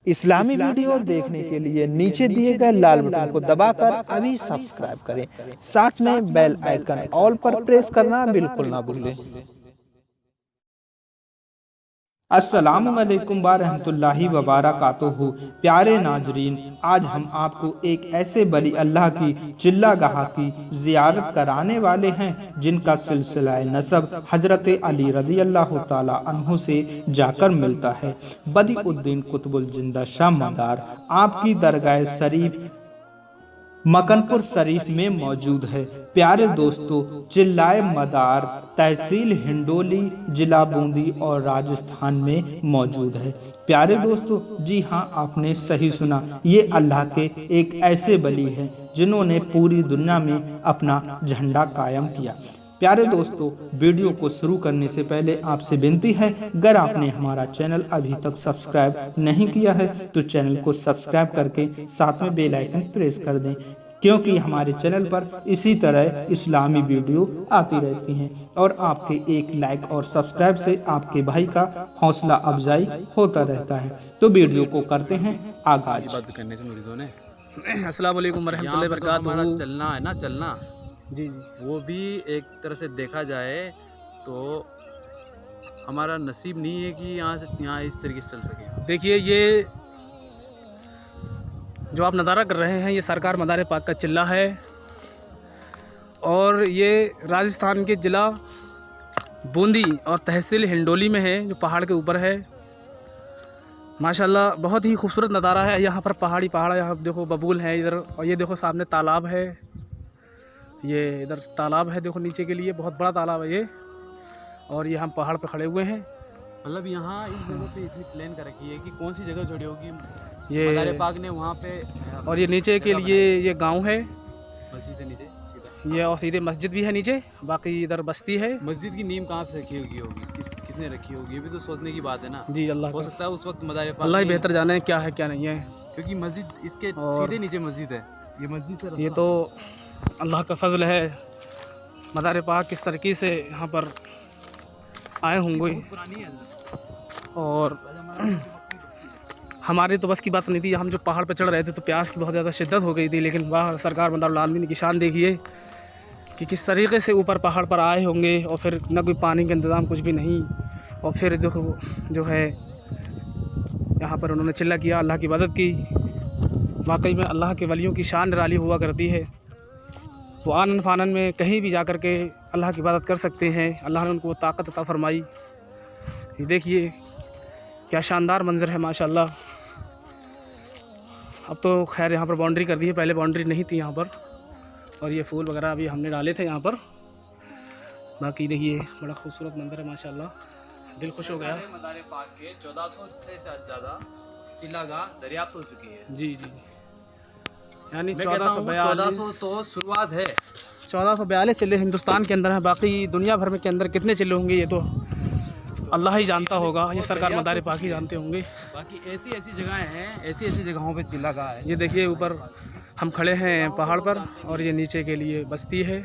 इस्लामी video देखने के लिए नीचे दिए गए लाल बटन को दबाकर अभी सब्सक्राइब करें। साथ में बेल आइकन ऑल पर प्रेस करना बिल्कुल ना भूलें। अस्सलामुअलैकुम वारहमतुल्लाहि वबरकातुहू। प्यारे नाजरीन, आज हम आपको एक ऐसे वली अल्लाह की चिल्लागाह की जियारत कराने वाले हैं जिनका सिलसिला नसब हजरत अली रज़ी अल्लाह ताला अन्हु से जाकर मिलता है। बदीउद्दीन कुतुबुल जिंदा शाह मदार आपकी दरगाह शरीफ मकनपुर शरीफ में मौजूद है। प्यारे दोस्तों, चिल्लाए मदार तहसील हिंडोली, जिला बूंदी और राजस्थान में मौजूद है। प्यारे दोस्तों, जी हाँ, आपने सही सुना, ये अल्लाह के एक ऐसे वली हैं जिन्होंने पूरी दुनिया में अपना झंडा कायम किया। प्यारे दोस्तों, वीडियो को शुरू करने से पहले आपसे विनती है, अगर आपने हमारा चैनल अभी तक सब्सक्राइब नहीं किया है तो चैनल को सब्सक्राइब करके साथ में बेल आइकन प्रेस कर दें, क्योंकि हमारे चैनल पर इसी तरह इस्लामी वीडियो आती रहती हैं और आपके एक लाइक और सब्सक्राइब से आपके भाई का हौसला अफजाई होता रहता है। तो वीडियो को करते हैं आगाज। अस्सलाम वालेकुम रहमतुल्लाहि व बरकातुहू। चलना है ना, चलना जी, वो भी एक तरह से देखा जाए तो हमारा नसीब नहीं है कि यहाँ इस तरीके से चल सके। देखिए, ये जो आप नज़ारा कर रहे हैं ये सरकार मदार पाक का चिल्ला है और ये राजस्थान के ज़िला बूंदी और तहसील हिंडोली में है, जो पहाड़ के ऊपर है। माशाल्लाह बहुत ही खूबसूरत नज़ारा है। यहाँ पर पहाड़, यहाँ देखो बबूल है इधर, और ये देखो सामने तालाब है, ये इधर तालाब है, देखो नीचे के लिए बहुत बड़ा तालाब है ये। और ये हम पहाड़ पे खड़े हुए हैं। मतलब यहाँ इस जगह पे इतनी प्लान कर रखी है कि कौन सी जगह छोड़ी होगी ये मदार पाक ने वहाँ पे। और ये नीचे के लिए ये गांव है, मस्जिद है नीचे सीधा, ये और सीधे मस्जिद भी है नीचे, बाकी इधर बस्ती है। मस्जिद की नींव कहाँ से रखी होगी, किसने रखी होगी, ये भी तो सोचने की बात है ना। जी, अल्लाह हो का, सकता है उस वक्त मदार पाक अल्लाह ही बेहतर जाने क्या है क्या नहीं है, क्योंकि मस्जिद इसके और सीधे नीचे मस्जिद है। ये मस्जिद से ये तो अल्लाह का फजल है। मदार पाक किस तरीके से यहाँ पर आए होंगे, पुरानी है और हमारे तो बस की बात नहीं थी। हम जो पहाड़ पर चढ़ रहे थे तो प्यास की बहुत ज़्यादा शिद्दत हो गई थी, लेकिन वाह, सरकार मदारुल आलमीन की शान देखिए कि किस तरीके से ऊपर पहाड़ पर आए होंगे, और फिर न कोई पानी का इंतज़ाम, कुछ भी नहीं, और फिर जो है यहाँ पर उन्होंने चिल्ला किया, अल्लाह की इबादत की। वाकई में अल्लाह के वलियों की शान निराली हुआ करती है। वो आनन फानन में कहीं भी जा कर के अल्लाह की इबादत कर सकते हैं। अल्लाह ने उनको वो ताकत अता फरमाई। ये देखिए क्या शानदार मंज़र है माशाल्लाह। अब तो खैर यहाँ पर बाउंड्री कर दी है, पहले बाउंड्री नहीं थी यहाँ पर, और ये फूल वगैरह अभी हमने डाले थे यहाँ पर। बाकी देखिए बड़ा खूबसूरत मंज़र है माशाल्लाह, दिल खुश हो गया। मदार पाक के 1400 से ज़्यादा चिल्लागाह दरियाफ्त हो चुकी है। जी, यानी 1442 तो शुरुआत है। 1442 चिल्ले हिंदुस्तान के अंदर हैं। बाकी दुनिया भर में के अंदर कितने चिल्ले होंगे ये तो अल्लाह ही जानता होगा, ये सरकार मदार पाक ही जानते होंगे। बाकी ऐसी जगहें हैं, ऐसी जगहों पे चिल्लागाह है। ये देखिए ऊपर हम खड़े हैं पहाड़ पर, और ये नीचे के लिए बस्ती है,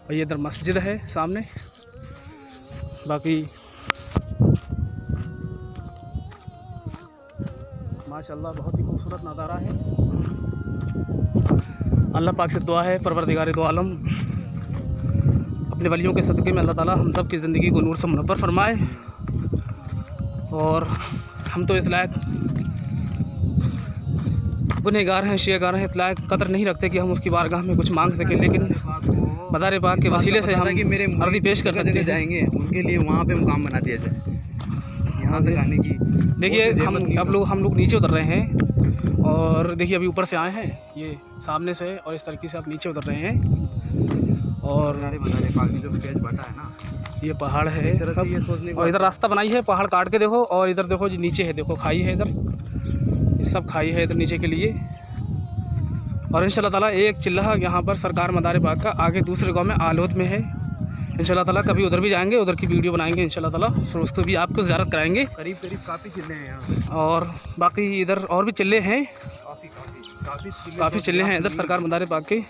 और ये इधर मस्जिद है सामने। बाकी माशाल्लाह बहुत ही खूबसूरत नज़ारा है। अल्लाह पाक से दुआ है, परवरदिगार दो आलम अपने वलियों के सदक़े में अल्लाह ताला हम सब की ज़िंदगी को नूर से मुनव्वर फरमाए। और हम तो इस लायक गुनहगार हैं, शियगार हैं, इस लायक कदर नहीं रखते कि हम उसकी बारगाह में कुछ मांग सकें, लेकिन मदार पाक के वसीले से हम अर्ज़ी पेश कर सकते जाएंगे, उनके लिए वहाँ पे मुकाम बना दिया जाए। यहाँ तक आने की देखिए हम लोग नीचे उतर रहे हैं, और देखिए अभी ऊपर से आए हैं ये सामने से, और इस तरीके से आप नीचे उतर रहे हैं। और मदार पाक ने जो स्केच बांटा है ना, ये पहाड़ है, ये सोचने और इधर रास्ता बनाई है पहाड़ काट के, देखो, और इधर देखो जी नीचे है, देखो खाई है इधर, ये सब खाई है इधर नीचे के लिए। और इंशाल्लाह ताला एक चिल्ला यहाँ पर सरकार मदार पाक का आगे दूसरे गांव में आलोत में है। इंशाल्लाह ताला कभी उधर भी जाएंगे, उधर की वीडियो बनाएंगे इंशाल्लाह ताला, फिर उसको भी आपको ज़ियारत कराएंगे। करीब काफ़ी चिल्ले हैं यहाँ, और बाकी इधर और भी चिल्ले हैं, काफ़ी चिल्ले हैं इधर सरकार मदार पाक के।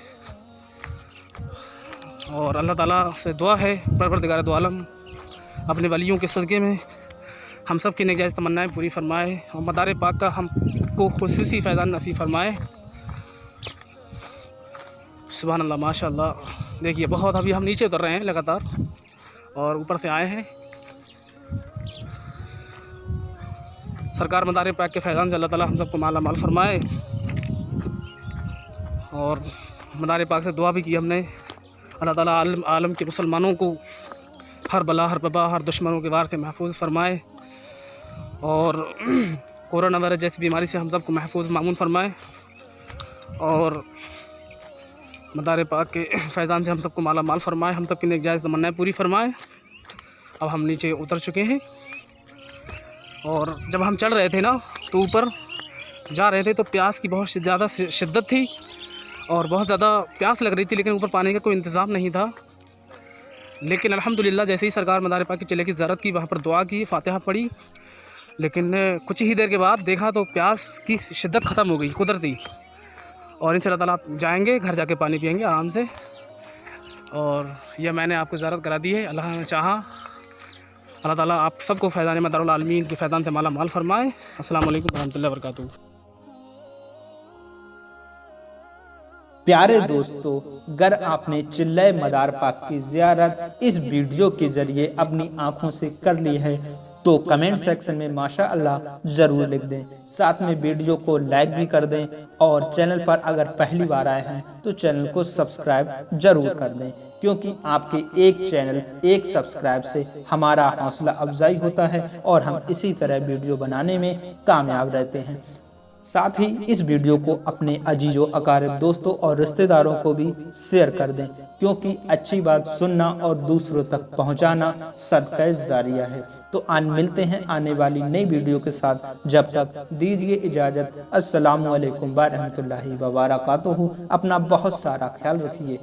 और अल्लाह ताला से दुआ है, परवरदिगार दो आलम अपने वलियों के सदक़े में हम सब की नेजायज़ तमन्नाएँ पूरी फरमाए और मदार पाक का हमको खुसूसी फैज़ान नसीब फरमाए। सुभान अल्लाह, माशाअल्लाह। देखिए बहुत अभी हम नीचे उतर रहे हैं लगातार और ऊपर से आए हैं। सरकार मदार पाक के फैज़ान से अल्लाह ताला हम सबको माला माल फरमाए। और मदार पाक से दुआ भी की हमने, अल्लाह ताला आलम के मुसलमानों को हर बला, हर वबा, हर दुश्मनों के वार से महफूज फरमाए और कोरोना वायरस जैसी बीमारी से हम सबको महफूज मामून फरमाए और मदार पाक के फैज़ान से हम सबको माला माल फरमाए, हम सब की नेक जायज़ तमन्नाएँ पूरी फरमाए। अब हम नीचे उतर चुके हैं और जब हम चढ़ रहे थे ना तो ऊपर जा रहे थे तो प्यास की बहुत ज़्यादा शिद्दत थी और बहुत ज़्यादा प्यास लग रही थी, लेकिन ऊपर पानी का कोई इंतज़ाम नहीं था। लेकिन अल्हम्दुलिल्लाह जैसे ही सरकार मदार पाक के चले की ज़ियारत की, वहाँ पर दुआ की, फ़ातिहा पढ़ी, लेकिन कुछ ही देर के बाद देखा तो प्यास की शिद्दत ख़त्म हो गई कुदरती। और इंशाअल्लाह ताला आप जाएंगे घर जाके पानी पिएंगे आराम से। और यह मैंने आपको ज़ियारत करा दी है। अल्लाह ने चाहा, अल्लाह ताला आप सबको फैज़ान मदारुल आलमीन के फैज़ान से माला माल फरमाए। अस्सलाम वालेकुम रहमतुल्लाहि व बरकातुहू। प्यारे दोस्तों, अगर आपने चिल्लाए मदार पाक की ज़ियारत इस वीडियो के जरिए अपनी आंखों से कर ली है तो कमेंट सेक्शन में माशा अल्लाह ज़रूर लिख दें। साथ में वीडियो को लाइक भी कर दें और चैनल पर अगर पहली बार आए हैं तो चैनल को सब्सक्राइब जरूर कर दें, क्योंकि आपके एक चैनल, एक सब्सक्राइब से हमारा हौसला अफजाई होता है और हम इसी तरह वीडियो बनाने में कामयाब रहते हैं। साथ ही इस वीडियो को अपने अजीजों, अकारिब, दोस्तों और रिश्तेदारों को भी शेयर कर दें, क्योंकि अच्छी बात सुनना और दूसरों तक पहुंचाना सदका जारिया है। तो आज मिलते हैं आने वाली नई वीडियो के साथ। जब तक दीजिए इजाज़त। अस्सलामु अलैकुम व रहमतुल्लाहि व बरकातुहू। अपना बहुत सारा ख्याल रखिए।